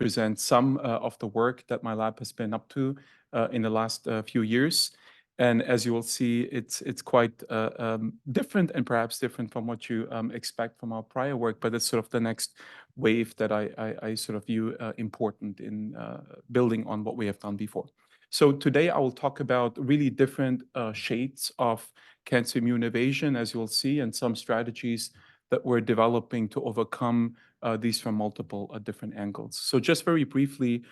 present some of the work that my lab has been up to in the last few years. And as you will see, it's quite different and perhaps different from what you expect from our prior work, but it's sort of the next wave that I sort of view important in building on what we have done before. So today I will talk about really different shades of cancer immune evasion, as you'll see, and some strategies that we're developing to overcome these from multiple different angles. So just very briefly,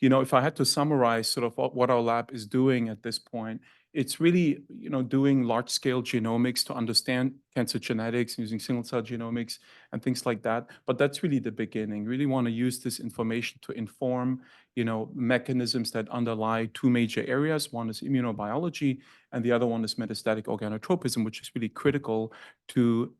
if I had to summarize sort of what our lab is doing at this point, it's really, doing large-scale genomics to understand cancer genetics using single-cell genomics and things like that. But that's really the beginning. Really want to use this information to inform, mechanisms that underlie two major areas. One is immunobiology, and the other one is metastatic organotropism, which is really critical to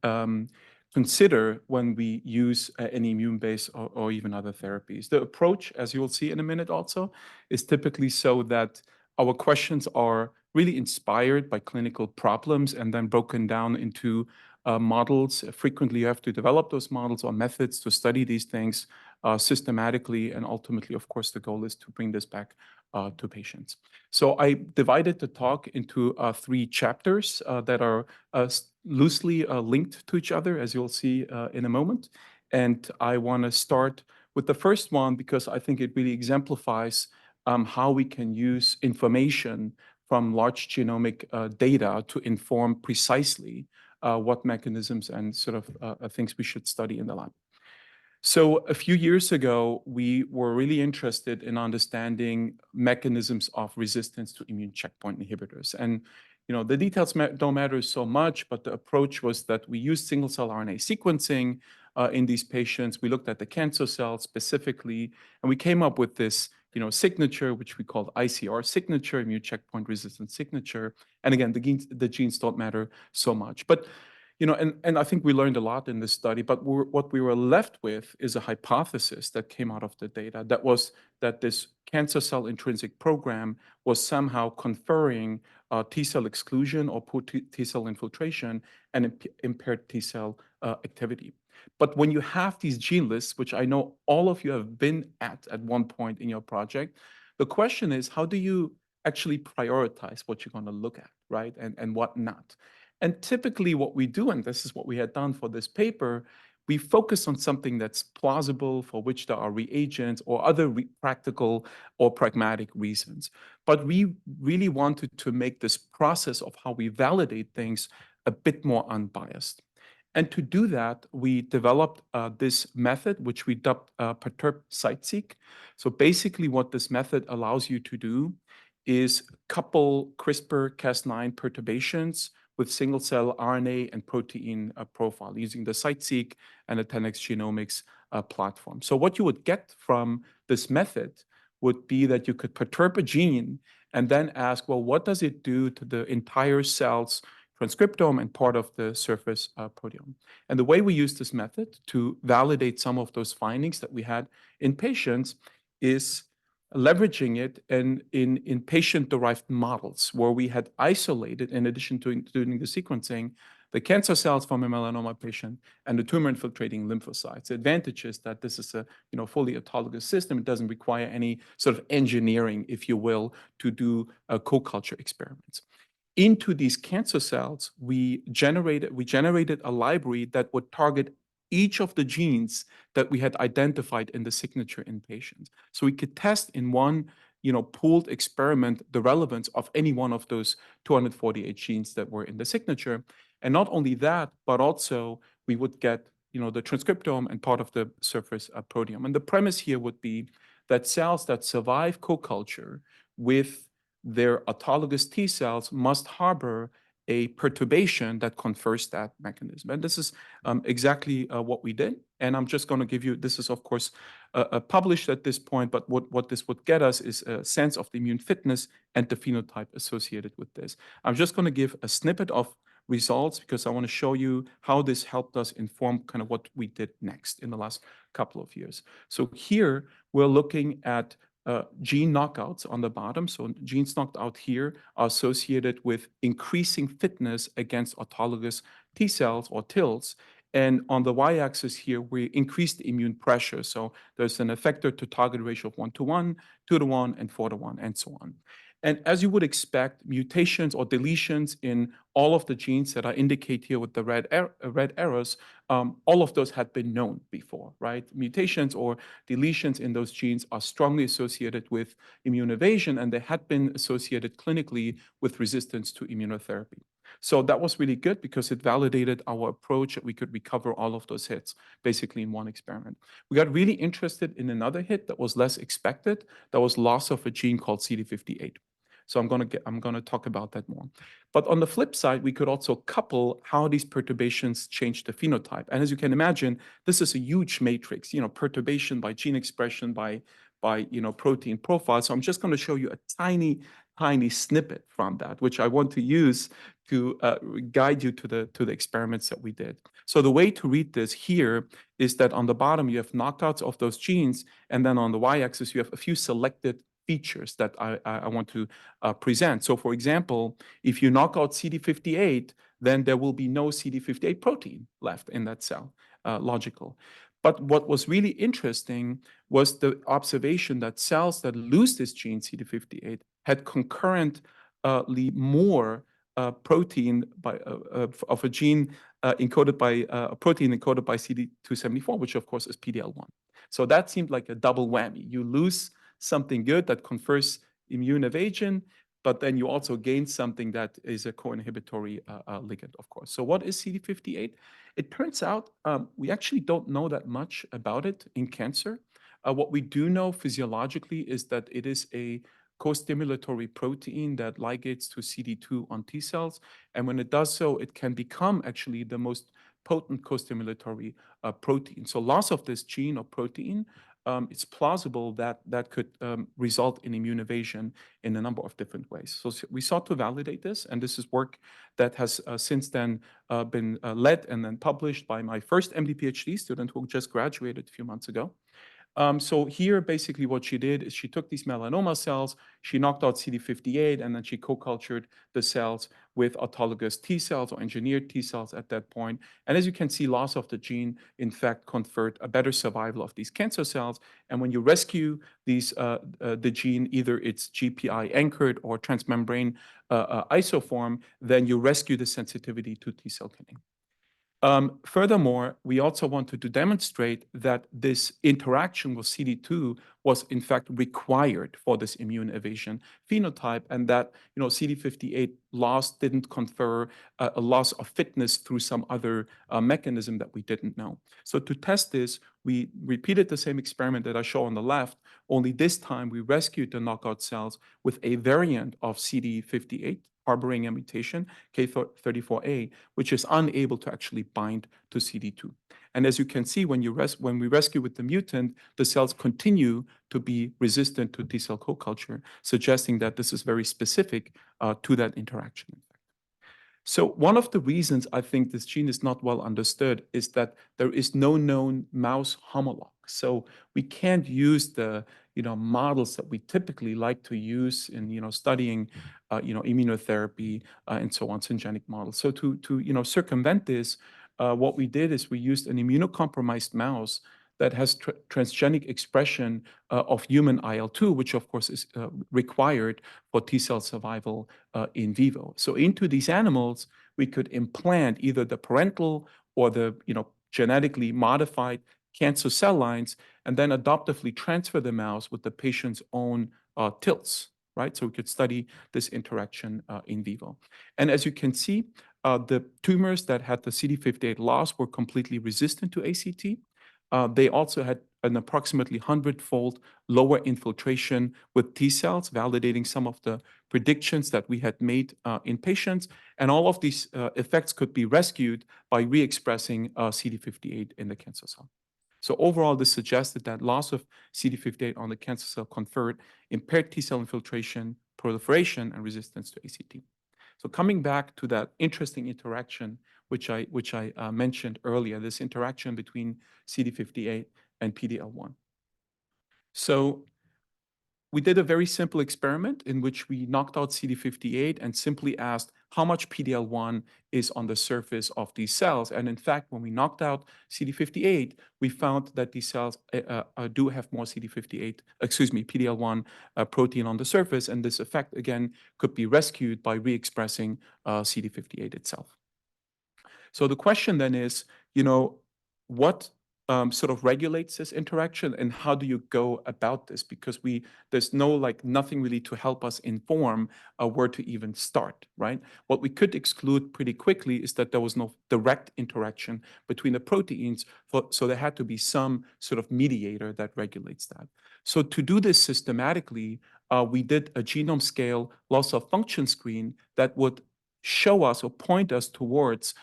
consider when we use any immune-based or even other therapies. The approach, as you will see in a minute also, is typically so that our questions are really inspired by clinical problems and then broken down into models. Frequently, you have to develop those models or methods to study these things systematically. And ultimately, of course, the goal is to bring this back to patients. So I divided the talk into three chapters that are loosely linked to each other, as you'll see in a moment. And I want to start with the first one because I think it really exemplifies how we can use information from large genomic data to inform precisely what mechanisms and sort of things we should study in the lab. So a few years ago, we were really interested in understanding mechanisms of resistance to immune checkpoint inhibitors. And the details don't matter so much, but the approach was that we used single-cell RNA sequencing in these patients. We looked at the cancer cells specifically, and we came up with this signature, which we called ICR signature, immune checkpoint resistance signature. And again, the genes don't matter so much. But and I think we learned a lot in this study, but what we were left with is a hypothesis that came out of the data that was that this cancer cell intrinsic program was somehow conferring T-cell exclusion or poor T-cell infiltration and impaired T-cell activity. But when you have these gene lists, which I know all of you have been at one point in your project, the question is, how do you actually prioritize what you're going to look at, right? And what not? And typically what we do, and this is what we had done for this paper, we focus on something that's plausible, for which there are reagents or other practical or pragmatic reasons. But we really wanted to make this process of how we validate things a bit more unbiased. And to do that, we developed this method, which we dubbed perturb site-seq. So basically what this method allows you to do is couple CRISPR-Cas9 perturbations with single-cell RNA and protein profile using the site-seq and the 10x Genomics platform. So what you would get from this method would be that you could perturb a gene and then ask, well, what does it do to the entire cell's transcriptome and part of the surface proteome? And the way we use this method to validate some of those findings that we had in patients is leveraging it in patient-derived models where we had isolated, in addition to doing the sequencing, the cancer cells from a melanoma patient and the tumor-infiltrating lymphocytes. The advantage is that this is a fully autologous system. It doesn't require any sort of engineering, if you will, to do co-culture experiments. Into these cancer cells, we generated a library that would target each of the genes that we had identified in the signature in patients. So we could test in one pooled experiment the relevance of any one of those 248 genes that were in the signature. And not only that, but also we would get the transcriptome and part of the surface proteome. And the premise here would be that cells that survive co-culture with their autologous T cells must harbor a perturbation that confers that mechanism. And this is exactly what we did. And I'm just going to give you, this is of course published at this point, but what this would get us is a sense of the immune fitness and the phenotype associated with this. I'm just going to give a snippet of results because I want to show you how this helped us inform kind of what we did next in the last couple of years. So here we're looking at gene knockouts on the bottom. So genes knocked out here are associated with increasing fitness against autologous T cells or TILs And on the y-axis here, we increase the immune pressure. So there's an effector to target ratio of 1:1, 2:1, and 4:1, and so on. And as you would expect, mutations or deletions in all of the genes that I indicate here with the red arrows, all of those had been known before, right? Mutations or deletions in those genes are strongly associated with immune evasion, and they had been associated clinically with resistance to immunotherapy. So that was really good because it validated our approach that we could recover all of those hits basically in one experiment. We got really interested in another hit that was less expected. That was loss of a gene called CD58. So I'm going to talk about that more. But on the flip side, we could also couple how these perturbations change the phenotype. And as you can imagine, this is a huge matrix, perturbation by gene expression, by protein profile. So I'm just going to show you a tiny snippet from that, which I want to use to guide you to the experiments that we did. So the way to read this here is that on the bottom you have knockouts of those genes, and then on the y-axis you have a few selected features that I want to present. So for example, if you knock out CD58, then there will be no CD58 protein left in that cell, logical. But what was really interesting was the observation that cells that lose this gene CD58 had concurrently more protein of a gene encoded by a protein encoded by CD274, which of course is PDL1. So that seemed like a double whammy. You lose something good that confers immune evasion, but then you also gain something that is a co-inhibitory ligand, of course. So what is CD58? It turns out we actually don't know that much about it in cancer. What we do know physiologically is that it is a co-stimulatory protein that ligates to CD2 on T cells. And when it does so, it can become actually the most potent co-stimulatory protein. So loss of this gene or protein, it's plausible that that could result in immune evasion in a number of different ways. So we sought to validate this, and this is work that has since then been led and then published by my first MD PhD student who just graduated a few months ago. So here, basically what she did is she took these melanoma cells, she knocked out CD58, and then she co-cultured the cells with autologous T cells or engineered T cells at that point. And as you can see, loss of the gene, in fact, conferred a better survival of these cancer cells. And when you rescue the gene, either it's GPI anchored or transmembrane isoform, then you rescue the sensitivity to T cell killing. Furthermore, we also wanted to demonstrate that this interaction with CD2 was in fact required for this immune evasion phenotype, and that CD58 loss didn't confer a loss of fitness through some other mechanism that we didn't know. So to test this, we repeated the same experiment that I show on the left, only this time we rescued the knockout cells with a variant of CD58 harboring a mutation, K34A, which is unable to actually bind to CD2. And as you can see, when we rescue with the mutant, the cells continue to be resistant to T cell co-culture, suggesting that this is very specific to that interaction. So one of the reasons I think this gene is not well understood is that there is no known mouse homologue. So we can't use the models that we typically like to use in studying immunotherapy and so on, syngeneic models. So to circumvent this, what we did is we used an immunocompromised mouse that has transgenic expression of human IL-2, which of course is required for T cell survival in vivo. So into these animals, we could implant either the parental or the genetically modified cancer cell lines, and then adoptively transfer the mouse with the patient's own tilts, right? So we could study this interaction in vivo. And as you can see, the tumors that had the CD58 loss were completely resistant to ACT. They also had an approximately 100-fold lower infiltration with T cells, validating some of the predictions that we had made in patients. And all of these effects could be rescued by re-expressing CD58 in the cancer cell. So overall, this suggested that loss of CD58 on the cancer cell conferred impaired T cell infiltration, proliferation, and resistance to ACT. So coming back to that interesting interaction, which I mentioned earlier, this interaction between CD58 and PDL1. So we did a very simple experiment in which we knocked out CD58 and simply asked how much PD-L1 is on the surface of these cells. And in fact, when we knocked out CD58, we found that these cells do have more PD-L1 protein on the surface. And this effect, again, could be rescued by re-expressing CD58 itself. So the question then is, what sort of regulates this interaction, and how do you go about this? Because there's nothing really to help us inform where to even start, right? What we could exclude pretty quickly is that there was no direct interaction between the proteins, so there had to be some sort of mediator that regulates that. So to do this systematically, we did a genome scale loss of function screen that would show us or point us towards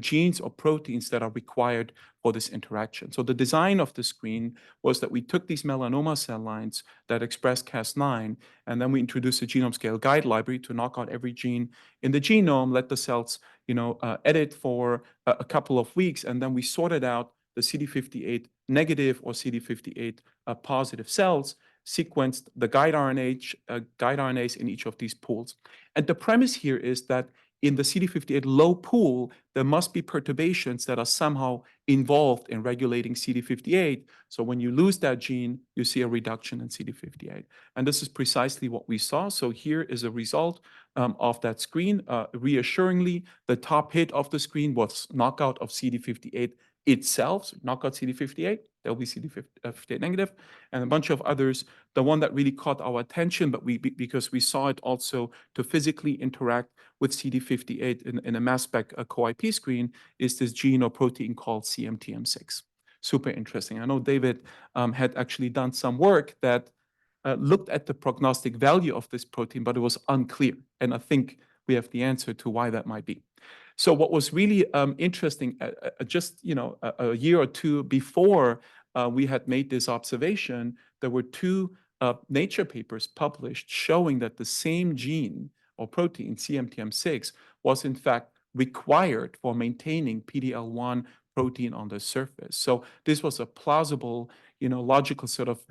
genes or proteins that are required for this interaction. So the design of the screen was that we took these melanoma cell lines that express Cas9, and then we introduced a genome scale guide library to knock out every gene in the genome, let the cells, edit for a couple of weeks, and then we sorted out the CD58 negative or CD58 positive cells, sequenced the guide RNAs in each of these pools. And the premise here is that in the CD58 low pool, there must be perturbations that are somehow involved in regulating CD58. So when you lose that gene, you see a reduction in CD58. And this is precisely what we saw. So here is a result of that screen. Reassuringly, the top hit of the screen was knockout of CD58 itself. So knockout CD58, there'll be CD58 negative, and a bunch of others. The one that really caught our attention, but because we saw it also to physically interact with CD58 in a mass spec co-IP screen, is this gene or protein called CMTM6. Super interesting. I know David had actually done some work that looked at the prognostic value of this protein, but it was unclear. And I think we have the answer to why that might be. So what was really interesting, just a year or two before we had made this observation, there were two Nature papers published showing that the same gene or protein, CMTM6, was in fact required for maintaining PD-L1 protein on the surface. So this was a plausible, logical sort of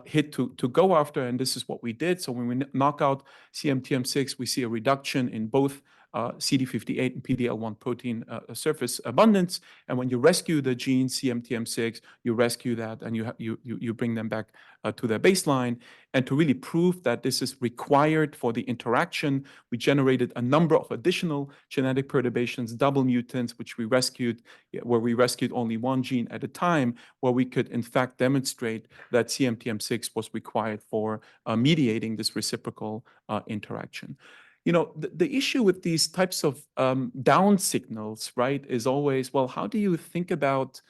hit to go after, and this is what we did. So when we knock out CMTM6, we see a reduction in both CD58 and PD-L1 protein surface abundance. And when you rescue the gene CMTM6, you rescue that and you bring them back to their baseline. And to really prove that this is required for the interaction, we generated a number of additional genetic perturbations, double mutants, which we rescued, where we rescued only one gene at a time, where we could in fact demonstrate that CMTM6 was required for mediating this reciprocal interaction. The issue with these types of down signals, right, is always, well, how do you think about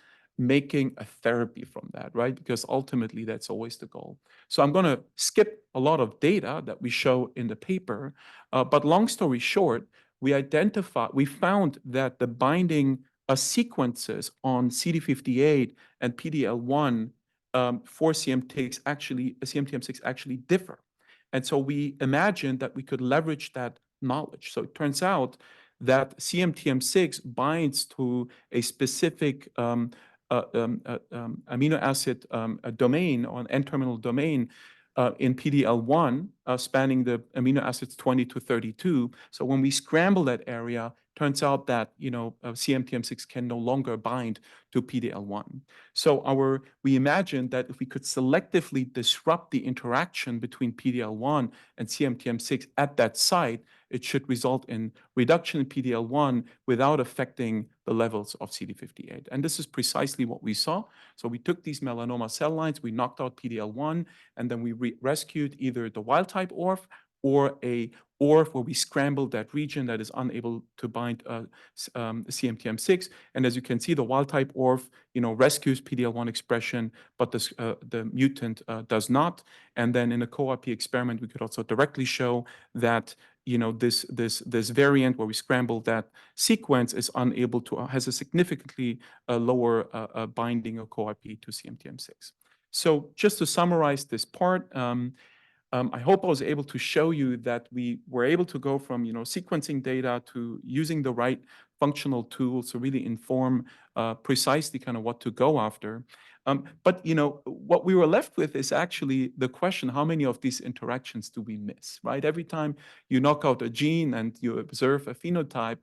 making a therapy from that, right? Because ultimately, that's always the goal. So I'm going to skip a lot of data that we show in the paper. But long story short, we found that the binding sequences on CD58 and PD-L1 for CMTM6 actually differ. And so we imagined that we could leverage that knowledge. So it turns out that CMTM6 binds to a specific amino acid domain or an N-terminal domain in PD-L1, spanning the amino acids 20 to 32. So when we scramble that area, turns out that CMTM6 can no longer bind to PD-L1. So we imagined that if we could selectively disrupt the interaction between PD-L1 and CMTM6 at that site, it should result in reduction in PD-L1 without affecting the levels of CD58. And this is precisely what we saw. So we took these melanoma cell lines, we knocked out PD-L1, and then we rescued either the wild type ORF or a ORF where we scrambled that region that is unable to bind CMTM6. And as you can see, the wild type ORF, rescues PD-L1 expression, but the mutant does not. And then in a co-IP experiment, we could also directly show that this variant where we scrambled that sequence is unable to has a significantly lower binding of co-IP to CMTM6. So just to summarize this part, I hope I was able to show you that we were able to go from sequencing data to using the right functional tools to really inform precisely kind of what to go after. But what we were left with is actually the question: how many of these interactions do we miss? Right? Every time you knock out a gene and you observe a phenotype,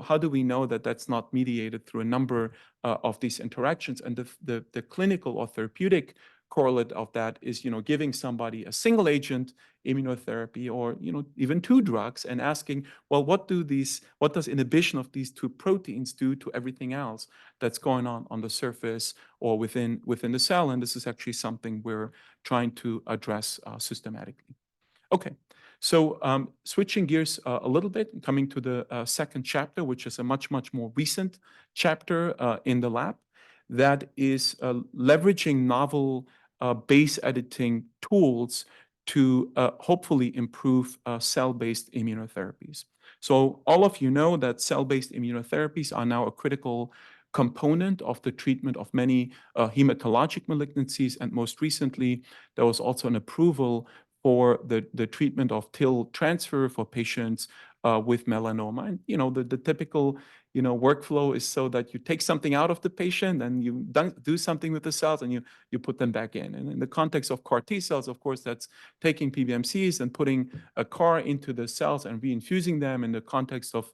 how do we know that that's not mediated through a number of these interactions? And the clinical or therapeutic correlate of that is, giving somebody a single agent immunotherapy, or, even two drugs, and asking, well, what does inhibition of these two proteins do to everything else that's going on the surface or within the cell? And this is actually something we're trying to address systematically. Okay, so switching gears a little bit, coming to the second chapter, which is a much more recent chapter in the lab, that is leveraging novel base editing tools to hopefully improve cell-based immunotherapies. So all of you know that cell-based immunotherapies are now a critical component of the treatment of many hematologic malignancies, and most recently, there was also an approval for the treatment of TIL transfer for patients with melanoma. And the typical workflow is so that you take something out of the patient and you do something with the cells, and you put them back in. And in the context of CAR T cells, of course, that's taking PBMCs and putting a CAR into the cells and reinfusing them. In the context of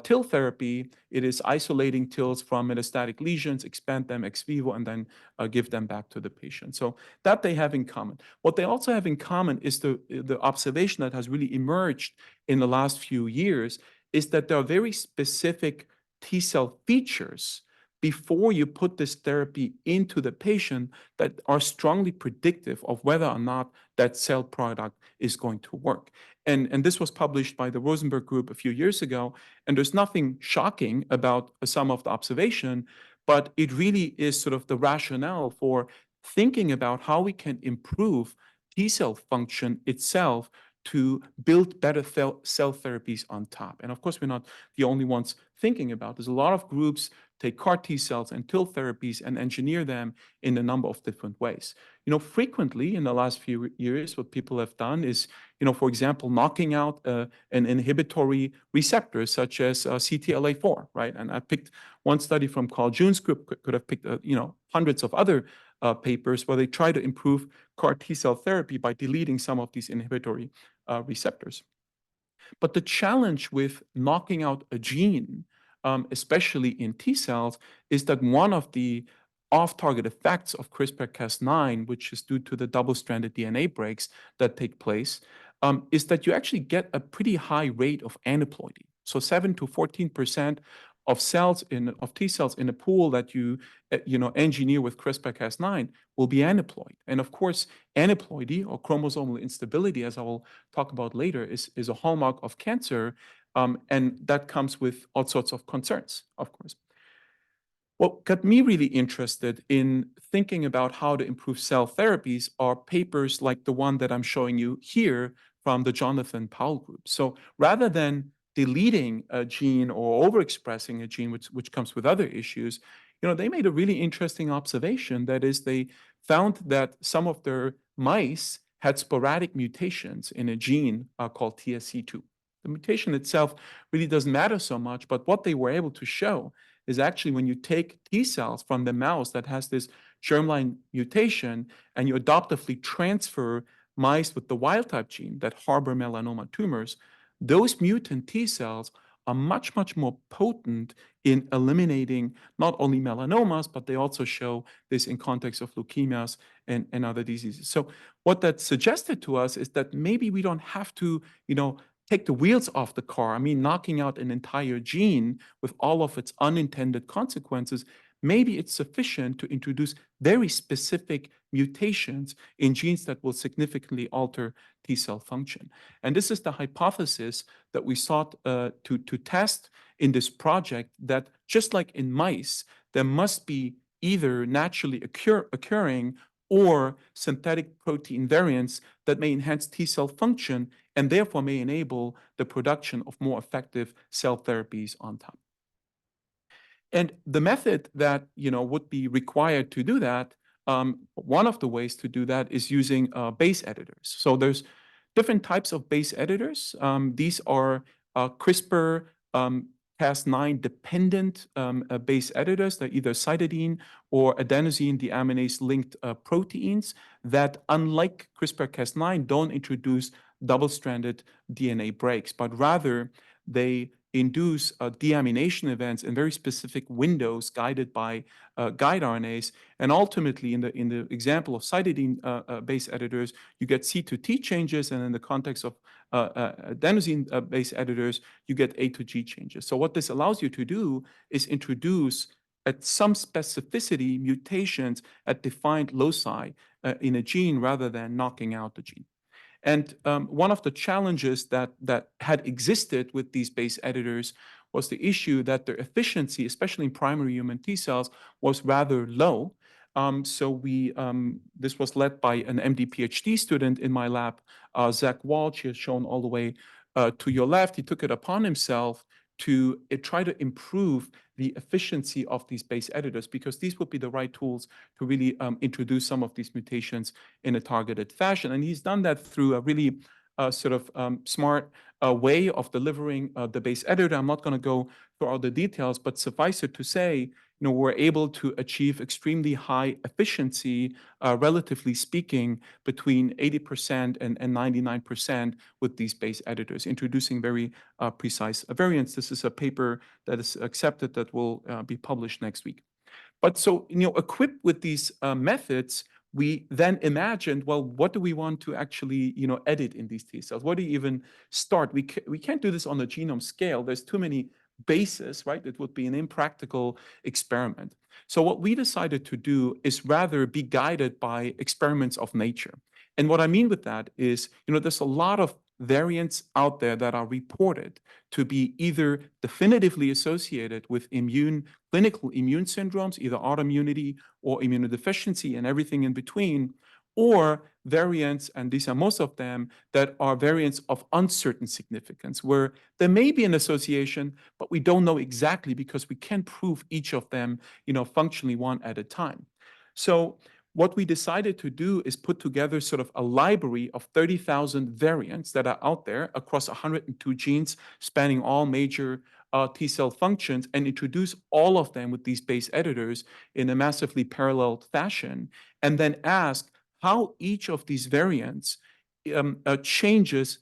TIL therapy, it is isolating TILs from metastatic lesions, expand them ex vivo, and then give them back to the patient. So that they have in common. What they also have in common is the observation that has really emerged in the last few years, is that there are very specific T cell features before you put this therapy into the patient that are strongly predictive of whether or not that cell product is going to work. And this was published by the Rosenberg group a few years ago, and there's nothing shocking about some of the observation, but it really is sort of the rationale for thinking about how we can improve T cell function itself to build better cell therapies on top. And of course, we're not the only ones thinking about. There's a lot of groups take CAR T cells and TIL therapies and engineer them in a number of different ways. Frequently in the last few years, what people have done is, for example, knocking out an inhibitory receptor such as CTLA-4, right? And I picked one study from Carl June's group, could have picked, hundreds of other papers where they try to improve CAR T cell therapy by deleting some of these inhibitory receptors. But the challenge with knocking out a gene, especially in T cells, is that one of the off-target effects of CRISPR-Cas9, which is due to the double-stranded DNA breaks that take place, is that you actually get a pretty high rate of aneuploidy. So 7 to 14% of T cells in a pool that you engineer with CRISPR-Cas9 will be aneuploid. And of course, aneuploidy, or chromosomal instability, as I will talk about later, is a hallmark of cancer, and that comes with all sorts of concerns, of course. What got me really interested in thinking about how to improve cell therapies are papers like the one that I'm showing you here from the Jonathan Powell group. So rather than deleting a gene or overexpressing a gene, which comes with other issues, they made a really interesting observation. That is, they found that some of their mice had sporadic mutations in a gene called TSC2. The mutation itself really doesn't matter so much, but what they were able to show is actually when you take T cells from the mouse that has this germline mutation and you adoptively transfer mice with the wild type gene that harbor melanoma tumors, those mutant T cells are much more potent in eliminating not only melanomas, but they also show this in context of leukemias and other diseases. So what that suggested to us is that maybe we don't have to, take the wheels off the car. I mean, knocking out an entire gene with all of its unintended consequences, maybe it's sufficient to introduce very specific mutations in genes that will significantly alter T cell function. And this is the hypothesis that we sought to test in this project, that just like in mice, there must be either naturally occurring or synthetic protein variants that may enhance T cell function and therefore may enable the production of more effective cell therapies on top. And the method that would be required to do that, one of the ways to do that is using base editors. So there's different types of base editors. These are CRISPR Cas9 dependent base editors. They're either cytidine or adenosine deaminase linked proteins that, unlike CRISPR-Cas9, don't introduce double-stranded DNA breaks, but rather they induce deamination events in very specific windows guided by guide RNAs. And ultimately, in the example of cytidine base editors, you get C to T changes, and in the context of adenosine base editors, you get A to G changes. So what this allows you to do is introduce at some specificity mutations at defined loci in a gene rather than knocking out the gene. And one of the challenges that had existed with these base editors was the issue that their efficiency, especially in primary human T cells, was rather low. So this was led by an MD PhD student in my lab, Zach Walsh. He is shown all the way to your left. He took it upon himself to try to improve the efficiency of these base editors, because these would be the right tools to really introduce some of these mutations in a targeted fashion. And he's done that through a really smart way of delivering the base editor. I'm not going to go through all the details, but suffice it to say, we're able to achieve extremely high efficiency, relatively speaking, between 80% and 99% with these base editors, introducing very precise variants. This is a paper that is accepted that will be published next week. But so, equipped with these methods, we then imagined, well, what do we want to actually, edit in these T cells? Where do you even start? We can't do this on the genome scale. There's too many bases, right? It would be an impractical experiment. So what we decided to do is rather be guided by experiments of nature. And what I mean with that is, there's a lot of variants out there that are reported to be either definitively associated with clinical immune syndromes, either autoimmunity or immunodeficiency and everything in between, or variants, and these are most of them, that are variants of uncertain significance, where there may be an association, but we don't know exactly because we can't prove each of them, functionally one at a time. So what we decided to do is put together sort of a library of 30,000 variants that are out there across 102 genes spanning all major T cell functions, and introduce all of them with these base editors in a massively paralleled fashion, and then ask how each of these variants changes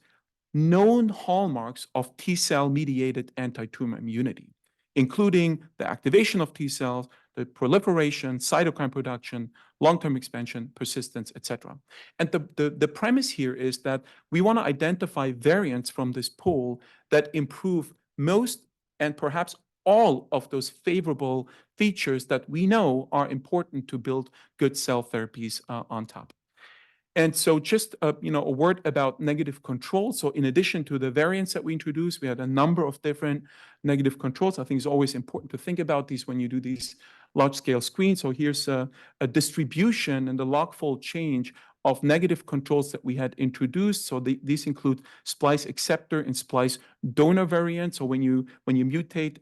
known hallmarks of T cell mediated anti-tumor immunity, including the activation of T cells, the proliferation, cytokine production, long-term expansion, persistence, etc. And the premise here is that we want to identify variants from this pool that improve most and perhaps all of those favorable features that we know are important to build good cell therapies on top. And so just a word about negative control. So in addition to the variants that we introduced, we had a number of different negative controls. I think it's always important to think about these when you do these large-scale screens. So here's a distribution and the log-fold change of negative controls that we had introduced. So these include splice acceptor and splice donor variants. So when you mutate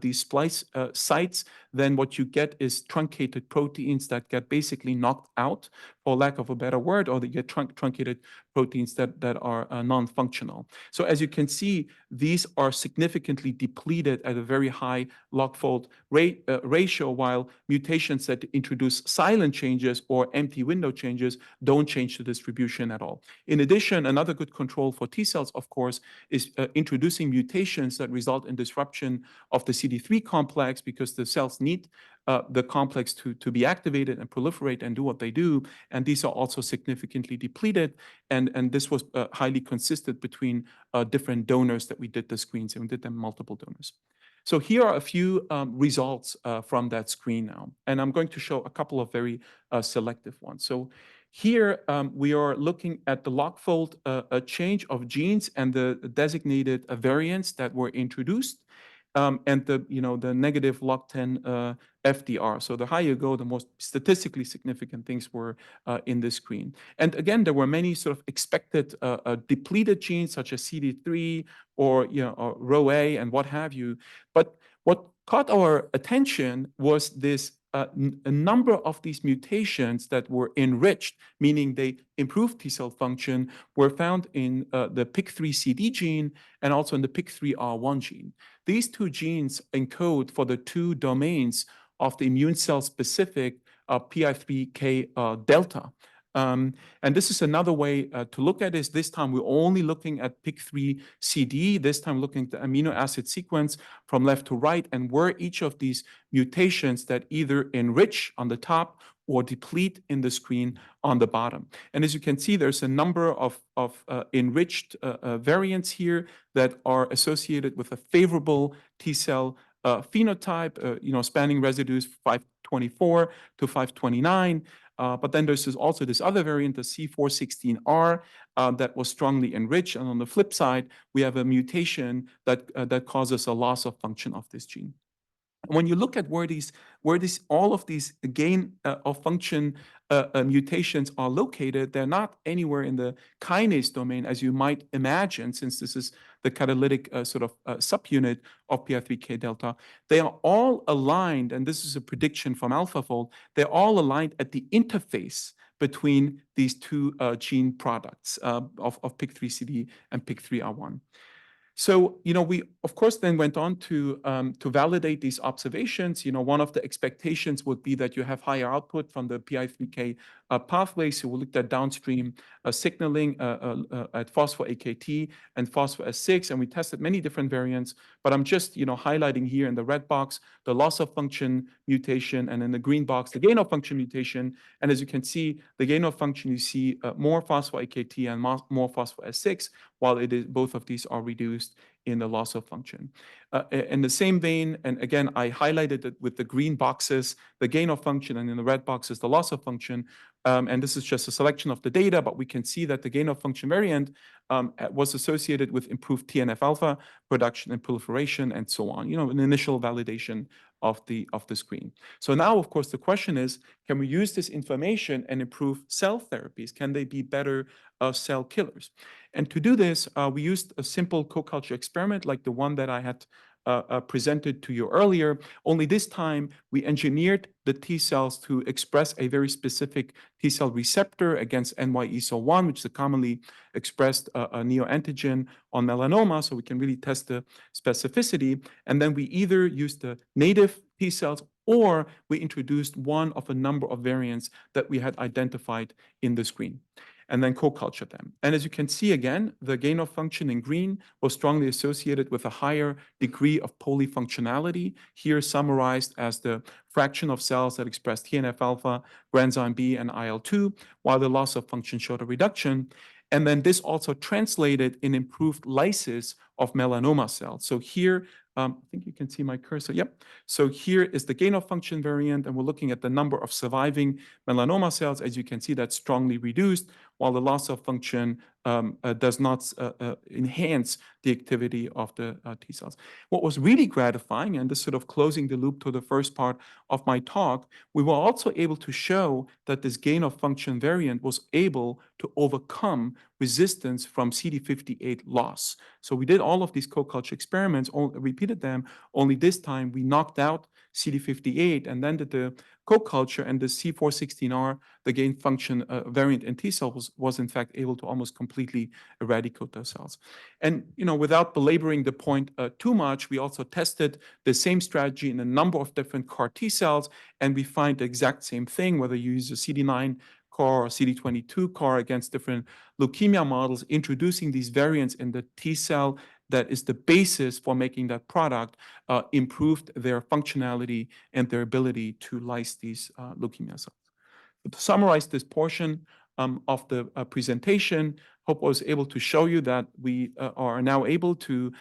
these splice sites, then what you get is truncated proteins that get basically knocked out, for lack of a better word, or they get truncated proteins that are non-functional. So as you can see, these are significantly depleted at a very high log-fold ratio, while mutations that introduce silent changes or empty window changes don't change the distribution at all. In addition, another good control for T cells, of course, is introducing mutations that result in disruption of the CD3 complex, because the cells need the complex to be activated and proliferate and do what they do. And these are also significantly depleted. And this was highly consistent between different donors that we did the screens, and we did them multiple donors. So here are a few results from that screen now. And I'm going to show a couple of very selective ones. So here we are looking at the log-fold change of genes and the designated variants that were introduced, and the negative log10 FDR. So the higher you go, the most statistically significant things were in this screen. And again, there were many sort of expected depleted genes, such as CD3 or RhoA and what have you. But what caught our attention was this a number of these mutations that were enriched, meaning they improved T cell function, were found in the PIK3CD gene and also in the PIK3R1 gene. These two genes encode for the two domains of the immune cell specific PI3K delta. And this is another way to look at it. This time we're only looking at PIK3CD, this time looking at the amino acid sequence from left to right, and where each of these mutations that either enrich on the top or deplete in the screen on the bottom. And as you can see, there's a number of enriched variants here that are associated with a favorable T cell phenotype, spanning residues 524 to 529. But then there's also this other variant, the C416R, that was strongly enriched. And on the flip side, we have a mutation that causes a loss of function of this gene. When you look at where all of these gain of function mutations are located, they're not anywhere in the kinase domain, as you might imagine, since this is the catalytic subunit of PI3K delta. They are all aligned, and this is a prediction from AlphaFold, they're all aligned at the interface between these two gene products of PIK3CD and PIK3R1. So, we of course then went on to validate these observations. One of the expectations would be that you have higher output from the PI3K pathway. So we looked at downstream signaling at phospho-AKT and phospho-S6, and we tested many different variants. But I'm just highlighting here in the red box the loss of function mutation, and in the green box the gain of function mutation. And as you can see, the gain of function, you see more phospho-AKT and more phospho-S6, while both of these are reduced in the loss of function. In the same vein, and again, I highlighted it with the green boxes, the gain of function, and in the red boxes, the loss of function. And this is just a selection of the data, but we can see that the gain of function variant was associated with improved TNF-alpha production and proliferation and so on, an initial validation of the screen. So now, of course, the question is, can we use this information and improve cell therapies? Can they be better cell killers? And to do this, we used a simple co-culture experiment like the one that I had presented to you earlier, only this time we engineered the T cells to express a very specific T cell receptor against NY-ESO-1, which is a commonly expressed neoantigen on melanoma, so we can really test the specificity. And then we either used the native T cells or we introduced one of a number of variants that we had identified in the screen, and then co-culture them. And as you can see again, the gain of function in green was strongly associated with a higher degree of polyfunctionality, here summarized as the fraction of cells that express TNF-alpha, granzyme B, and IL-2, while the loss of function showed a reduction. And then this also translated in improved lysis of melanoma cells. So here, I think you can see my cursor. Yep. So here is the gain of function variant, and we're looking at the number of surviving melanoma cells. As you can see, that's strongly reduced, while the loss of function does not enhance the activity of the T cells. What was really gratifying, and this sort of closing the loop to the first part of my talk, we were also able to show that this gain of function variant was able to overcome resistance from CD58 loss. So we did all of these co-culture experiments, repeated them, only this time we knocked out CD58 and then did the co-culture, and the C416R, the gain function variant in T cells, was in fact able to almost completely eradicate those cells. And without belaboring the point too much, we also tested the same strategy in a number of different CAR T cells, and we find the exact same thing, whether you use a CD9 CAR or CD22 CAR against different leukemia models, introducing these variants in the T cell that is the basis for making that product, improved their functionality and their ability to lyse these leukemia cells. But to summarize this portion of the presentation, hope I was able to show you that we are now able to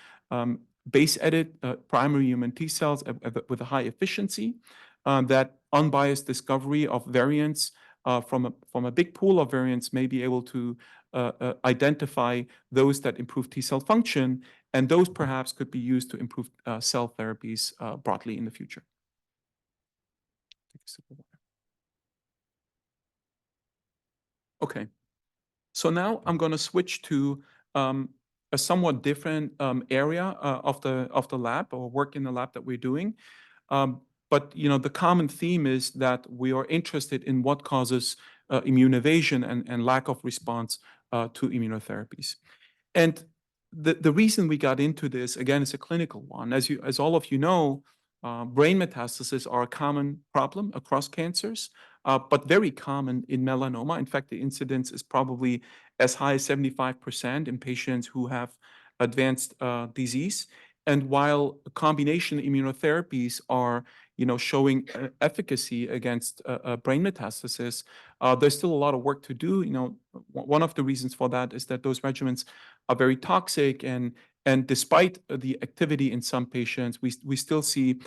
base edit primary human T cells with a high efficiency, that unbiased discovery of variants from a big pool of variants may be able to identify those that improve T cell function, and those perhaps could be used to improve cell therapies broadly in the future. Okay, so now I'm going to switch to a somewhat different area of the lab, or work in the lab that we're doing. But the common theme is that we are interested in what causes immune evasion and lack of response to immunotherapies. And the reason we got into this, again, is a clinical one. As all of you know, brain metastases are a common problem across cancers, but very common in melanoma. In fact, the incidence is probably as high as 75% in patients who have advanced disease. And while combination immunotherapies are showing efficacy against brain metastasis, there's still a lot of work to do. One of the reasons for that is that those regimens are very toxic, and despite the activity in some patients, we still see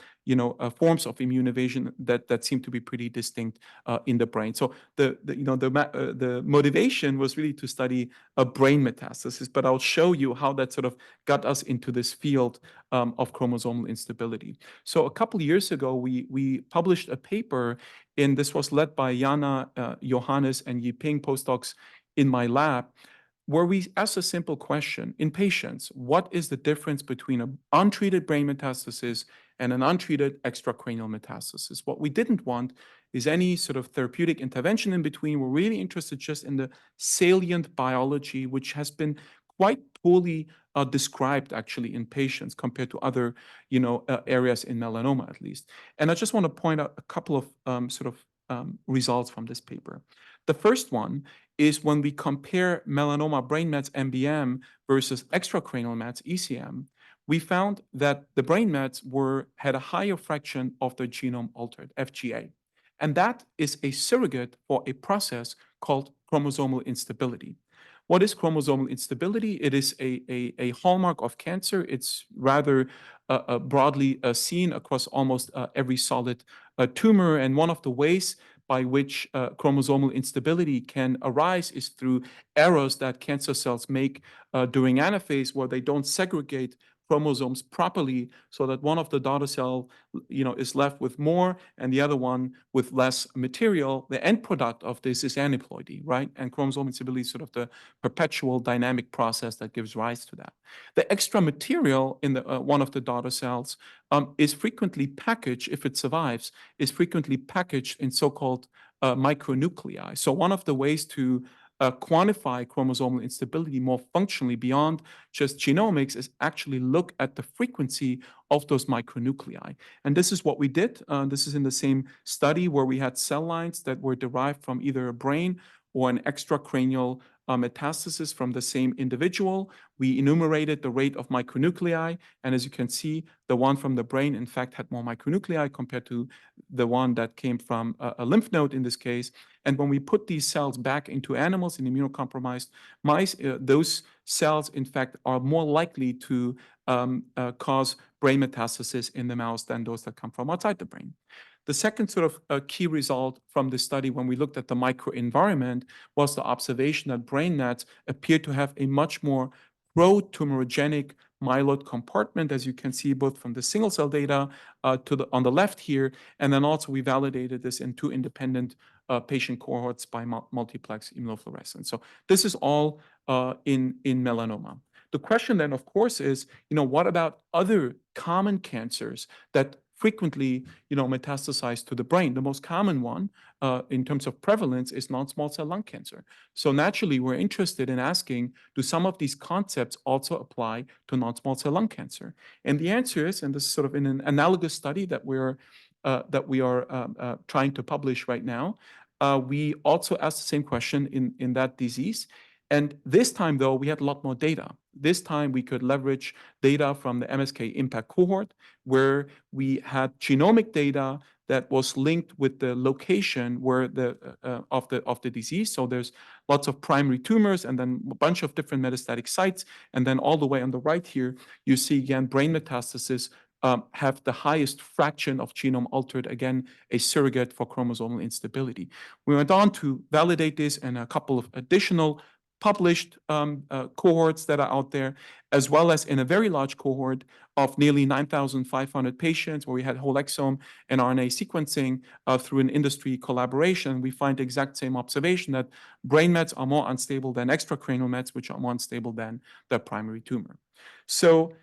forms of immune evasion that seem to be pretty distinct in the brain. So the motivation was really to study a brain metastasis, but I'll show you how that sort of got us into this field of chromosomal instability. So a couple of years ago, we published a paper, and this was led by Jana, Johannes, and Yiping postdocs in my lab, where we asked a simple question in patients: what is the difference between an untreated brain metastasis and an untreated extracranial metastasis? What we didn't want is any sort of therapeutic intervention in between. We're really interested just in the salient biology, which has been quite poorly described actually in patients compared to other areas in melanoma, at least. And I just want to point out a couple of results from this paper. The first one is when we compare melanoma brain mets MBM versus extracranial mets ECM, we found that the brain mets had a higher fraction of the genome altered, FGA. And that is a surrogate for a process called chromosomal instability. What is chromosomal instability? It is a hallmark of cancer. It's rather broadly seen across almost every solid tumor. And one of the ways by which chromosomal instability can arise is through errors that cancer cells make during anaphase, where they don't segregate chromosomes properly, so that one of the daughter cell is left with more and the other one with less material. The end product of this is aneuploidy, right? And chromosomal instability is sort of the perpetual dynamic process that gives rise to that. The extra material in one of the daughter cells is frequently packaged, if it survives, is frequently packaged in so-called micronuclei. So one of the ways to quantify chromosomal instability more functionally beyond just genomics is actually look at the frequency of those micronuclei. And this is what we did. This is in the same study where we had cell lines that were derived from either a brain or an extracranial metastasis from the same individual. We enumerated the rate of micronuclei, and as you can see, the one from the brain, in fact, had more micronuclei compared to the one that came from a lymph node in this case. And when we put these cells back into animals in immunocompromised mice, those cells, in fact, are more likely to cause brain metastasis in the mouse than those that come from outside the brain. The second sort of key result from this study, when we looked at the microenvironment, was the observation that brain mets appeared to have a much more pro-tumorigenic myeloid compartment, as you can see both from the single cell data on the left here, and then also we validated this in 2 independent patient cohorts by multiplex immunofluorescence. So this is all in melanoma. The question then, of course, is, what about other common cancers that frequently, metastasize to the brain? The most common one in terms of prevalence is non-small cell lung cancer. So naturally, we're interested in asking, do some of these concepts also apply to non-small cell lung cancer? And the answer is, and this is sort of in an analogous study that we are trying to publish right now, we also asked the same question in that disease. And this time, though, we had a lot more data. This time, we could leverage data from the MSK impact cohort, where we had genomic data that was linked with the location where of the disease. So there's lots of primary tumors and then a bunch of different metastatic sites. And then all the way on the right here, you see again brain metastasis have the highest fraction of genome altered, again, a surrogate for chromosomal instability. We went on to validate this in a couple of additional published cohorts that are out there, as well as in a very large cohort of nearly 9,500 patients where we had whole exome and RNA sequencing through an industry collaboration. We find the exact same observation that brain mets are more unstable than extracranial mets, which are more unstable than the primary tumor. So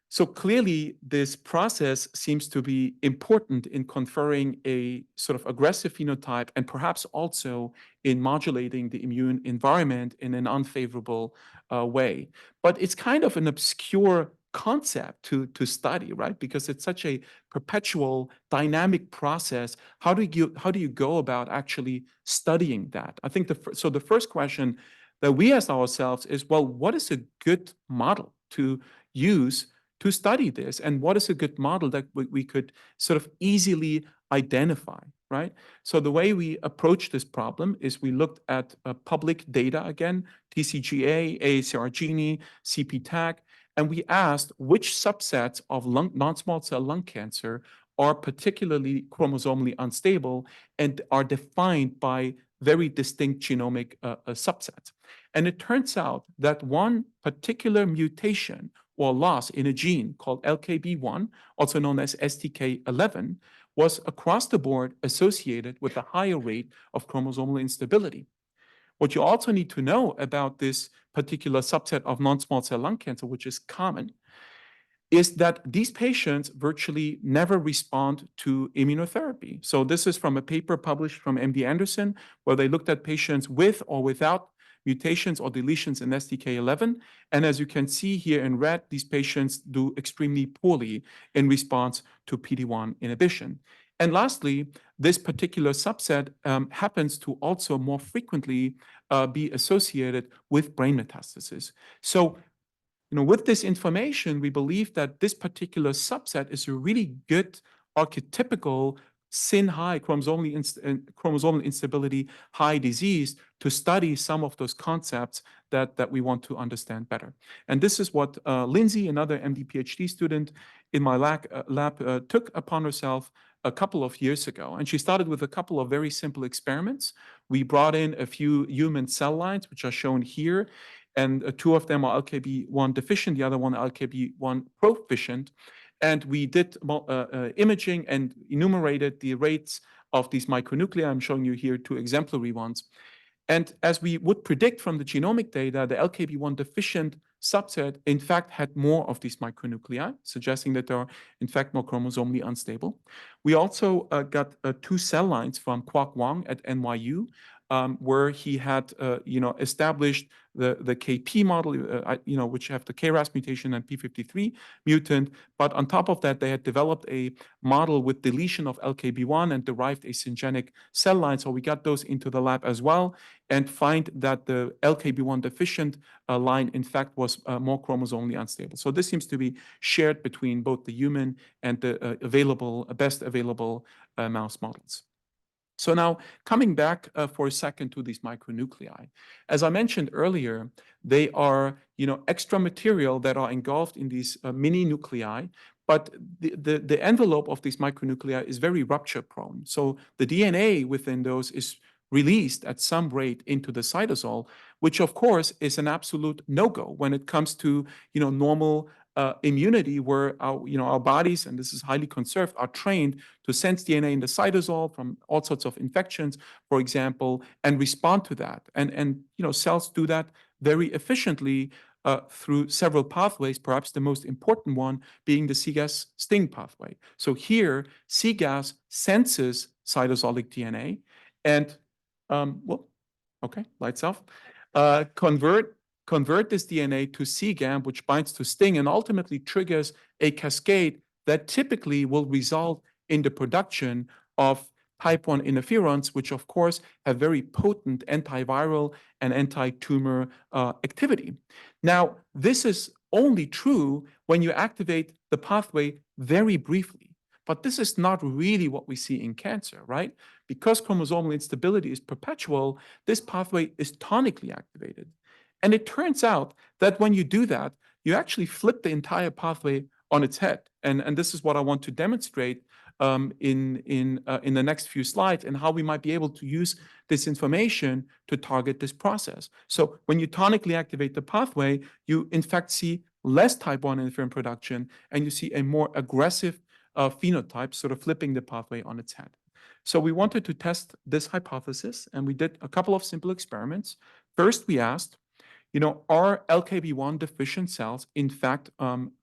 So clearly, this process seems to be important in conferring a sort of aggressive phenotype and perhaps also in modulating the immune environment in an unfavorable way. But it's kind of an obscure concept to study, right? Because it's such a perpetual dynamic process. How do you go about actually studying that? I think the first question that we ask ourselves is, well, what is a good model to use to study this, and what is a good model that we could sort of easily identify, right? So the way we approach this problem is we looked at public data again, TCGA, AACR Gini, CP-TAC, and we asked which subsets of non-small cell lung cancer are particularly chromosomally unstable and are defined by very distinct genomic subsets. And it turns out that one particular mutation or loss in a gene called LKB1, also known as STK11, was across the board associated with a higher rate of chromosomal instability. What you also need to know about this particular subset of non-small cell lung cancer, which is common, is that these patients virtually never respond to immunotherapy. So this is from a paper published from MD Anderson, where they looked at patients with or without mutations or deletions in STK11. And as you can see here in red, these patients do extremely poorly in response to PD-1 inhibition. And lastly, this particular subset happens to also more frequently be associated with brain metastasis. So with this information, we believe that this particular subset is a really good archetypical SIN high, chromosomal instability high disease to study some of those concepts that we want to understand better. And this is what Lindsay, another MD PhD student in my lab, took upon herself a couple of years ago. And she started with a couple of very simple experiments. We brought in a few human cell lines, which are shown here, and two of them are LKB1 deficient, the other one LKB1 proficient. And we did imaging and enumerated the rates of these micronuclei. I'm showing you here two exemplary ones. And as we would predict from the genomic data, the LKB1 deficient subset, in fact, had more of these micronuclei, suggesting that they are, in fact, more chromosomally unstable. We also got two cell lines from Kwok Wong at NYU, where he had, established the KP model, which have the KRAS mutation and P53 mutant. But on top of that, they had developed a model with deletion of LKB1 and derived a syngenic cell line. So we got those into the lab as well and find that the LKB1 deficient line, in fact, was more chromosomally unstable. So this seems to be shared between both the human and the best available mouse models. So now coming back for a second to these micronuclei, as I mentioned earlier, they are extra material that are engulfed in these mini nuclei, but the envelope of these micronuclei is very rupture prone. So the DNA within those is released at some rate into the cytosol, which of course is an absolute no-go when it comes to normal immunity, where our bodies, and this is highly conserved, are trained to sense DNA in the cytosol from all sorts of infections, for example, and respond to that. And cells do that very efficiently through several pathways, perhaps the most important one being the cGAS STING pathway. So here, cGAS senses cytosolic DNA and, okay, lights off, convert this DNA to cGAM, which binds to STING and ultimately triggers a cascade that typically will result in the production of type 1 interferons, which of course have very potent antiviral and anti-tumor activity. Now, this is only true when you activate the pathway very briefly. But this is not really what we see in cancer, right? Because chromosomal instability is perpetual, this pathway is tonically activated. And it turns out that when you do that, you actually flip the entire pathway on its head. And this is what I want to demonstrate in the next few slides, and how we might be able to use this information to target this process. So when you tonically activate the pathway, you in fact see less type 1 interferon production, and you see a more aggressive phenotype, sort of flipping the pathway on its head. So we wanted to test this hypothesis, and we did a couple of simple experiments. First, we asked, are LKB1 deficient cells in fact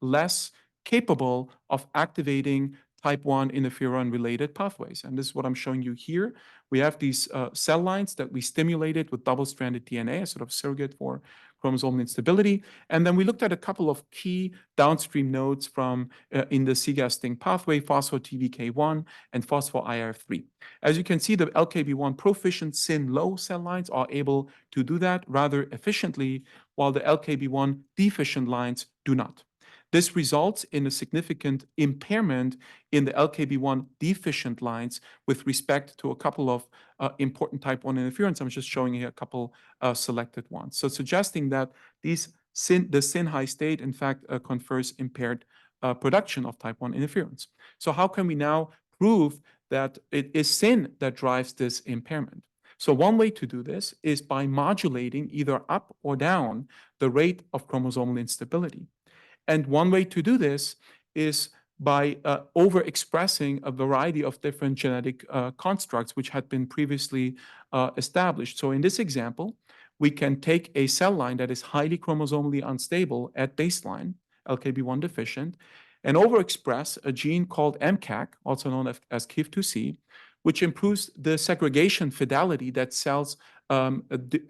less capable of activating type 1 interferon-related pathways. And this is what I'm showing you here. We have these cell lines that we stimulated with double-stranded DNA, a sort of surrogate for chromosomal instability. And then we looked at a couple of key downstream nodes from in the CGAS-STING pathway, phospho-TVK1 and phospho-IRF3. As you can see, the LKB1 proficient SYN-low cell lines are able to do that rather efficiently, while the LKB1 deficient lines do not. This results in a significant impairment in the LKB1 deficient lines with respect to a couple of important type 1 interferons. I'm just showing you a couple selected ones. So suggesting that the SYN high state, in fact, confers impaired production of type 1 interferons. So how can we now prove that it is SYN that drives this impairment? So one way to do this is by modulating either up or down the rate of chromosomal instability. And one way to do this is by overexpressing a variety of different genetic constructs which had been previously established. So in this example, we can take a cell line that is highly chromosomally unstable at baseline, LKB1 deficient, and overexpress a gene called MCAC, also known as KIF2C, which improves the segregation fidelity that cells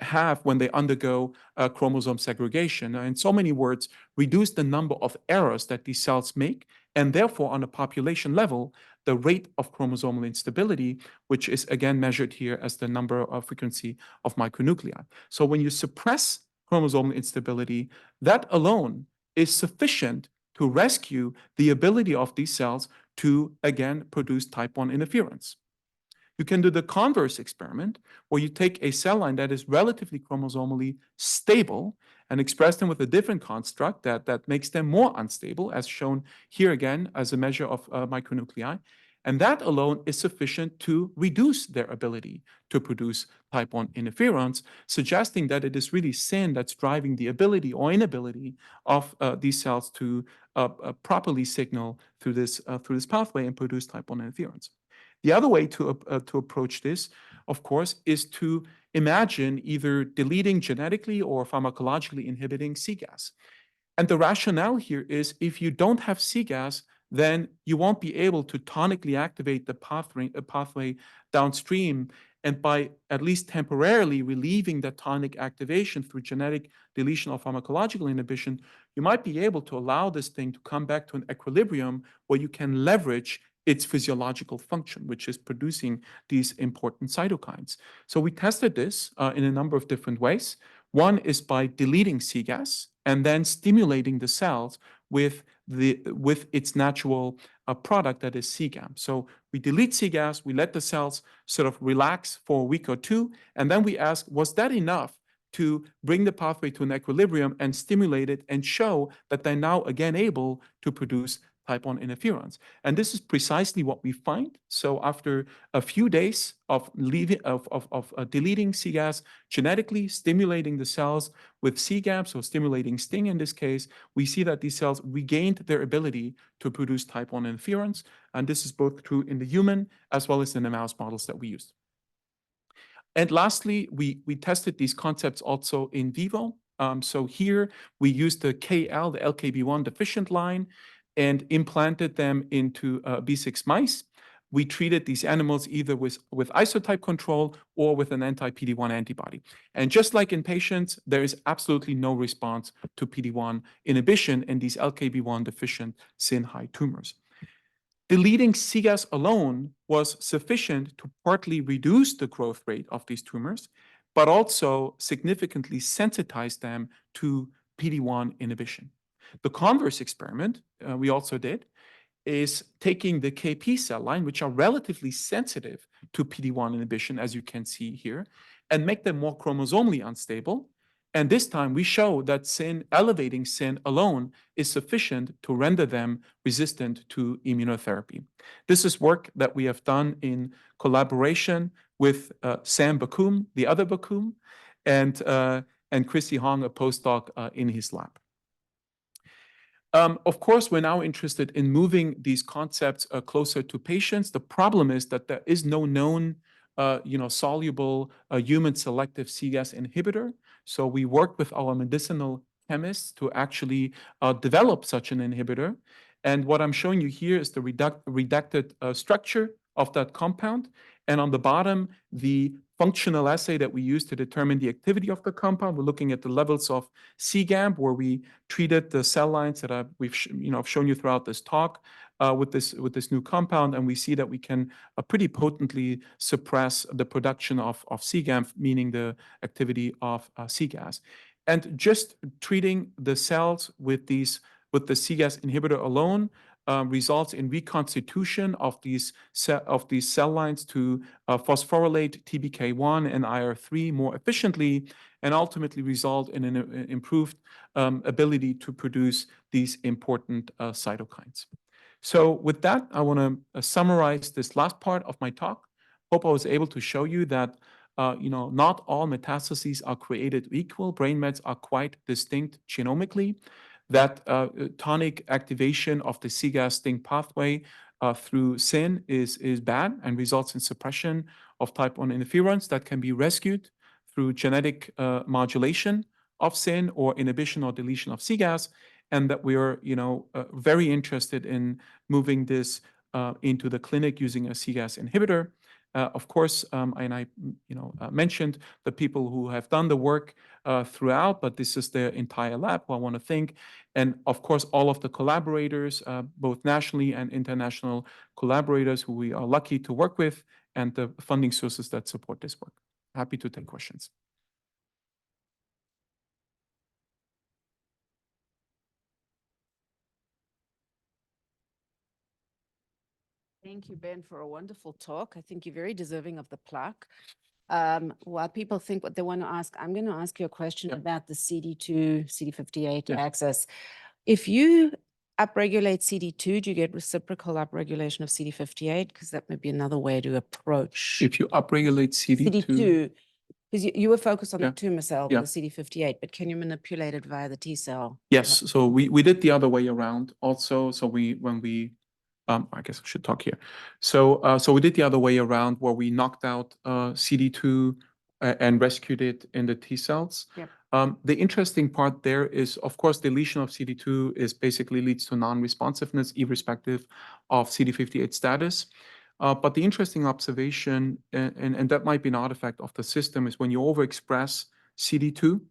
have when they undergo chromosome segregation. In so many words, reduce the number of errors that these cells make, and therefore, on a population level, the rate of chromosomal instability, which is again measured here as the number of frequency of micronuclei. So when you suppress chromosomal instability, that alone is sufficient to rescue the ability of these cells to, again, produce type 1 interference. You can do the converse experiment where you take a cell line that is relatively chromosomally stable and express them with a different construct that makes them more unstable, as shown here again as a measure of micronuclei. And that alone is sufficient to reduce their ability to produce type 1 interferons, suggesting that it is really SYN that's driving the ability or inability of these cells to properly signal through this pathway and produce type 1 interferons. The other way to approach this, of course, is to imagine either deleting genetically or pharmacologically inhibiting CGAS. And the rationale here is if you don't have CGAS, then you won't be able to tonically activate the pathway downstream. And by at least temporarily relieving the tonic activation through genetic deletion or pharmacological inhibition, you might be able to allow this thing to come back to an equilibrium where you can leverage its physiological function, which is producing these important cytokines. So we tested this in a number of different ways. One is by deleting CGAS and then stimulating the cells with its natural product that is CGAM. So we delete CGAS, we let the cells sort of relax for a week or two, and then we ask, was that enough to bring the pathway to an equilibrium and stimulate it and show that they're now again able to produce type 1 interferons? And this is precisely what we find. So after a few days of deleting CGAS, genetically stimulating the cells with CGAM, so stimulating STING in this case, we see that these cells regained their ability to produce type 1 interferons. And this is both true in the human as well as in the mouse models that we used. And lastly, we tested these concepts also in vivo. So here we used the KL, the LKB1 deficient line, and implanted them into B6 mice. We treated these animals either with isotype control or with an anti-PD-1 antibody. And just like in patients, there is absolutely no response to PD-1 inhibition in these LKB1 deficient SYN-high tumors. Deleting CGAS alone was sufficient to partly reduce the growth rate of these tumors, but also significantly sensitize them to PD-1 inhibition. The converse experiment we also did is taking the KP cell line, which are relatively sensitive to PD-1 inhibition, as you can see here, and make them more chromosomally unstable. And this time we show that elevating SYN alone is sufficient to render them resistant to immunotherapy. This is work that we have done in collaboration with Sam Bakum, the other Bakum, and Chrissy Hong, a postdoc in his lab. Of course, we're now interested in moving these concepts closer to patients. The problem is that there is no known soluble human selective CGAS inhibitor. So we worked with our medicinal chemists to actually develop such an inhibitor. And what I'm showing you here is the redacted structure of that compound. And on the bottom, the functional assay that we use to determine the activity of the compound. We're looking at the levels of cGAMP, where we treated the cell lines that I've shown you throughout this talk with this new compound, and we see that we can pretty potently suppress the production of cGAMP, meaning the activity of cGAS. And just treating the cells with the cGAS inhibitor alone results in reconstitution of these cell lines to phosphorylate TBK1 and IR3 more efficiently, and ultimately result in an improved ability to produce these important cytokines. So with that, I want to summarize this last part of my talk. Hope I was able to show you that not all metastases are created equal. Brain mets are quite distinct genomically, that tonic activation of the cGAS-STING pathway through SYN is bad and results in suppression of type 1 interferons that can be rescued through genetic modulation of SYN or inhibition or deletion of cGAS, and that we are very interested in moving this into the clinic using a cGAS inhibitor. Of course, and I mentioned the people who have done the work throughout, but this is the entire lab who I want to thank. And of course, all of the collaborators, both nationally and international collaborators who we are lucky to work with, and the funding sources that support this work. Happy to take questions. Thank you, Ben, for a wonderful talk. I think you're very deserving of the plaque. While people think what they want to ask, I'm going to ask you a question about the CD2, CD58 axis. If you upregulate CD2, do you get reciprocal upregulation of CD58? Because that may be another way to approach. If you upregulate CD2, because you were focused on the tumor cell, the CD58, but can you manipulate it via the T cell? Yes. So we did the other way around also. So I guess I should talk here. So we did the other way around, where we knocked out CD2 and rescued it in the T cells. Yep. The interesting part there is, of course, deletion of CD2 is basically leads to non-responsiveness, irrespective of CD58 status. But the interesting observation, and that might be an artifact of the system, is when you overexpress CD2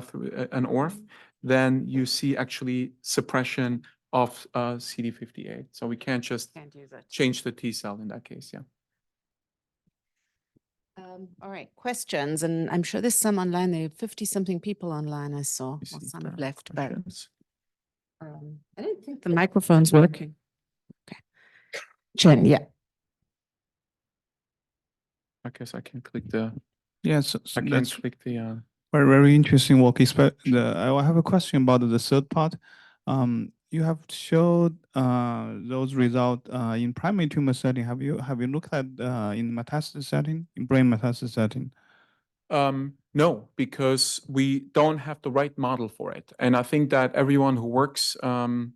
through an ORF, then you see actually suppression of CD58. So we can't just change the T cell in that case. Yeah. All right, questions. And I'm sure there's some online. There are 50-something people online, I saw. Well, some have left, but I don't think the microphone's working. Okay. Jen, yeah. I guess I can click the... Yes, I can click the... Very, very interesting work. I have a question about the third part. You have showed those results in primary tumor setting. Have you looked at in metastasis setting, in brain metastasis setting? No, because we don't have the right model for it. And I think that everyone who works on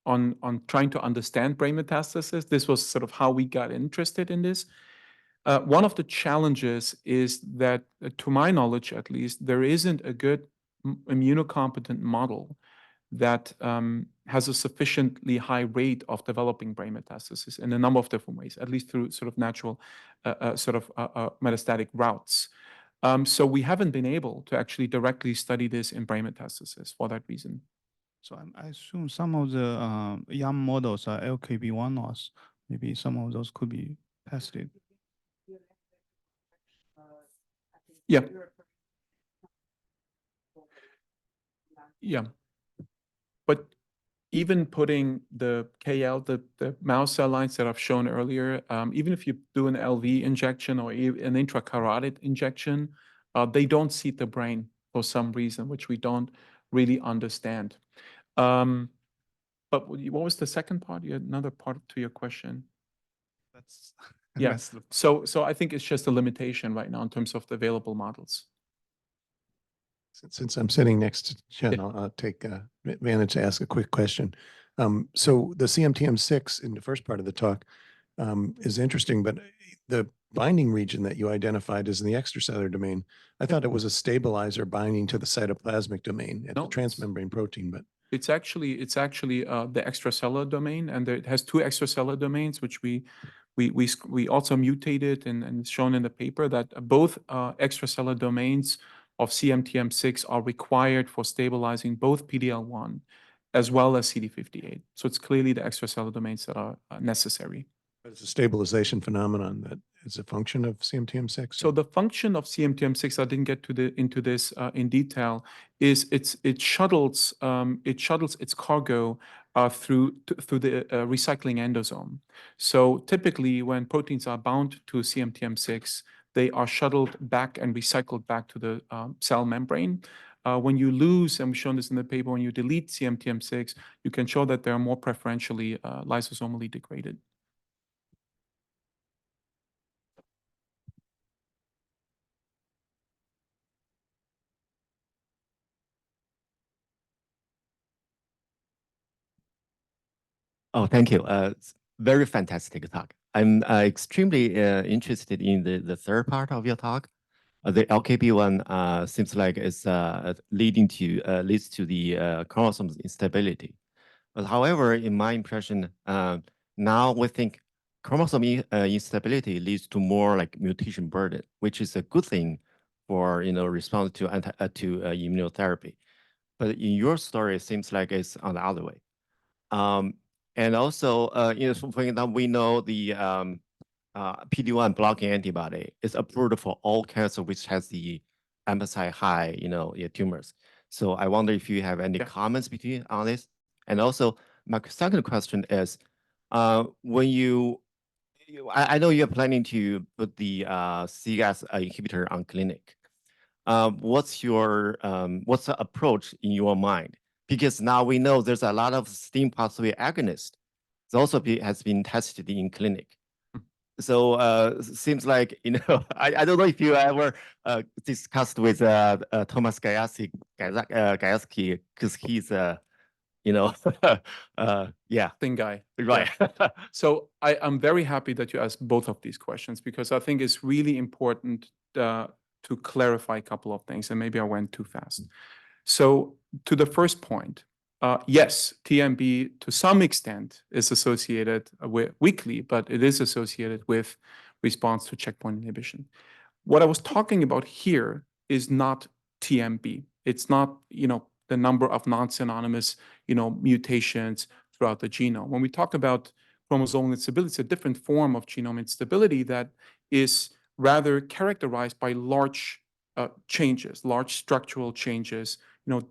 trying to understand brain metastasis, this was sort of how we got interested in this. One of the challenges is that, to my knowledge at least, there isn't a good immunocompetent model that has a sufficiently high rate of developing brain metastasis in a number of different ways, at least through sort of natural metastatic routes. So we haven't been able to actually directly study this in brain metastasis for that reason. So I assume some of the young models are LKB1 loss. Maybe some of those could be tested. Yeah. Yeah. But even putting the KL, the mouse cell lines that I've shown earlier, even if you do an LV injection or an intracarotid injection, they don't seed the brain for some reason, which we don't really understand. But what was the second part? You had another part to your question. So I think it's just a limitation right now in terms of the available models. Since I'm sitting next to Jen, I'll take advantage to ask a quick question. So the CMTM6 in the first part of the talk is interesting, but the binding region that you identified is in the extracellular domain. I thought it was a stabilizer binding to the cytoplasmic domain at the transmembrane protein, but It's actually the extracellular domain, and it has two extracellular domains, which we also mutated, and it's shown in the paper that both extracellular domains of CMTM6 are required for stabilizing both PD-L1 as well as CD58. So it's clearly the extracellular domains that are necessary. But it's a stabilization phenomenon that is a function of CMTM6. So the function of CMTM6, I didn't get into this in detail, is it shuttles its cargo through the recycling endosome. So typically, when proteins are bound to CMTM6, they are shuttled back and recycled back to the cell membrane. When you lose, and we've shown this in the paper, when you delete CMTM6, you can show that they are more preferentially lysosomally degraded. Oh, thank you. Very fantastic talk. I'm extremely interested in the third part of your talk. The LKB one seems like it's leads to the chromosome instability. But however, in my impression, now we think chromosome instability leads to more like mutation burden, which is a good thing for response to immunotherapy. But in your story, it seems like it's on the other way. And also, for example, we know the PD-1 blocking antibody is approved for all cancer which has the MSI high, tumors. So I wonder if you have any comments on this. And also, my second question is, when I know you're planning to put the CGAS inhibitor on clinic. What's the approach in your mind? Because now we know there's a lot of STING pathway agonists. It also has been tested in clinic. So seems like, I don't know if you ever discussed with Thomas Gajewski, because he's, yeah. Thing guy. Right. Yeah. So I'm very happy that you asked both of these questions, because I think it's really important to clarify a couple of things, and maybe I went too fast. So to the first point, yes, TMB to some extent is associated with weakly, but it is associated with response to checkpoint inhibition. What I was talking about here is not TMB. It's not, the number of non-synonymous, mutations throughout the genome. When we talk about chromosomal instability, it's a different form of genome instability that is rather characterized by large changes, large structural changes,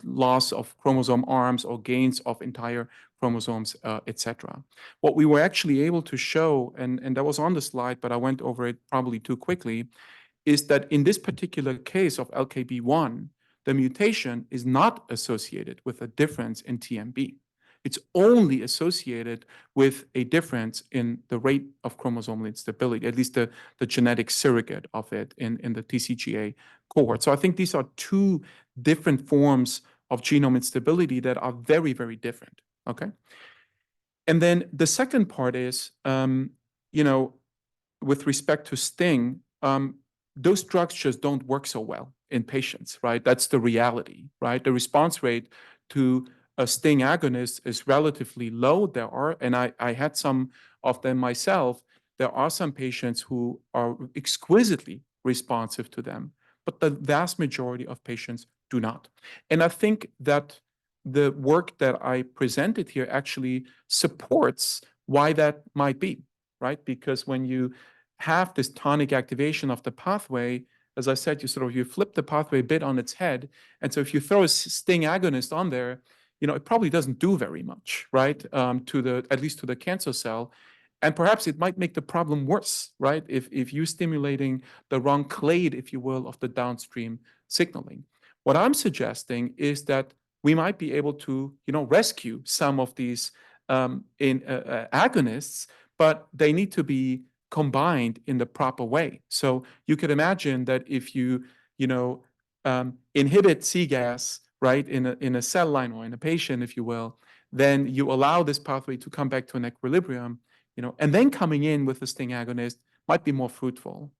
loss of chromosome arms or gains of entire chromosomes, etc. What we were actually able to show, and that was on the slide, but I went over it probably too quickly, is that in this particular case of LKB1, the mutation is not associated with a difference in TMB. It's only associated with a difference in the rate of chromosomal instability, at least the genetic surrogate of it in the TCGA cohort. So I think these are two different forms of genome instability that are very, very different, okay? And then the second part is, with respect to STING, those drugs just don't work so well in patients, right? That's the reality, right? The response rate to a STING agonist is relatively low. There are, and I had some of them myself, there are some patients who are exquisitely responsive to them, but the vast majority of patients do not. And I think that the work that I presented here actually supports why that might be, right? Because when you have this tonic activation of the pathway, as I said, you flip the pathway a bit on its head. And so if you throw a STING agonist on there, it probably doesn't do very much, right? At least to the cancer cell. And perhaps it might make the problem worse, right? If you're stimulating the wrong clade, if you will, of the downstream signaling. What I'm suggesting is that we might be able to, rescue some of these agonists, but they need to be combined in the proper way. So you could imagine that if you, inhibit CGAS, right, in a cell line or in a patient, if you will, then you allow this pathway to come back to an equilibrium, and then coming in with a STING agonist might be more fruitful.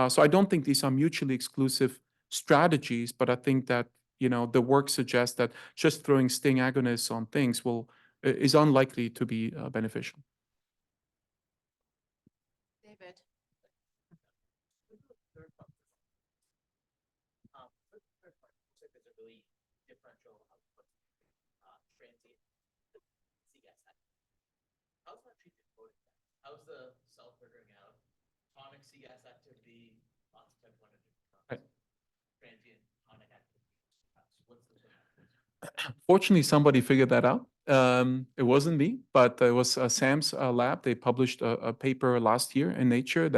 So I don't think these are mutually exclusive strategies, but I think that You know, the work suggests that just throwing STING agonists on things is unlikely to be beneficial. David. How's that treatment going? How's the cell figuring out tonic CS activity, lots of type 1 Right. transient tonic activity? What's the Fortunately, somebody figured that out. It wasn't me, but it was Sam's lab. They published a paper last year in Nature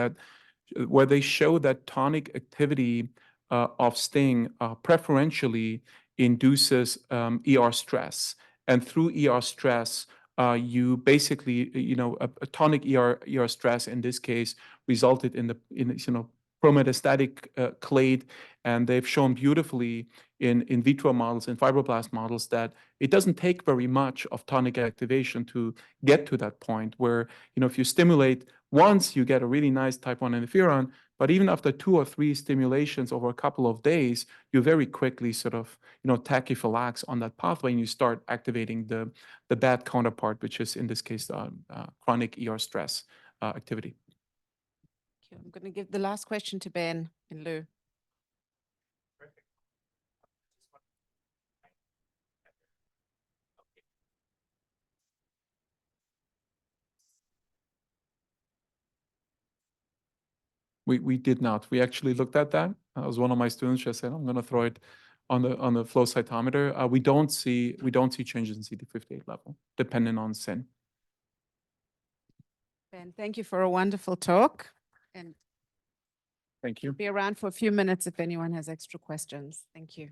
where they show that tonic activity of STING preferentially induces ER stress, and through ER stress, you basically, a tonic ER stress in this case resulted in prometastatic clade, and they've shown beautifully in vitro models, in fibroblast models, that it doesn't take very much of tonic activation to get to that point where, if you stimulate once, you get a really nice type 1 interferon, but even after 2 or 3 stimulations over a couple of days, you very quickly sort of, tachyphylax on that pathway, and you start activating the bad counterpart, which is in this case, chronic ER stress activity. I'm going to give the last question to Ben and Lou. We did not. We actually looked at that. That was one of my students just said, I'm going to throw it on the flow cytometer. We don't see changes in CD58 level depending on SYN. Ben, thank you for a wonderful talk, and Thank you. be around for a few minutes if anyone has extra questions. Thank you.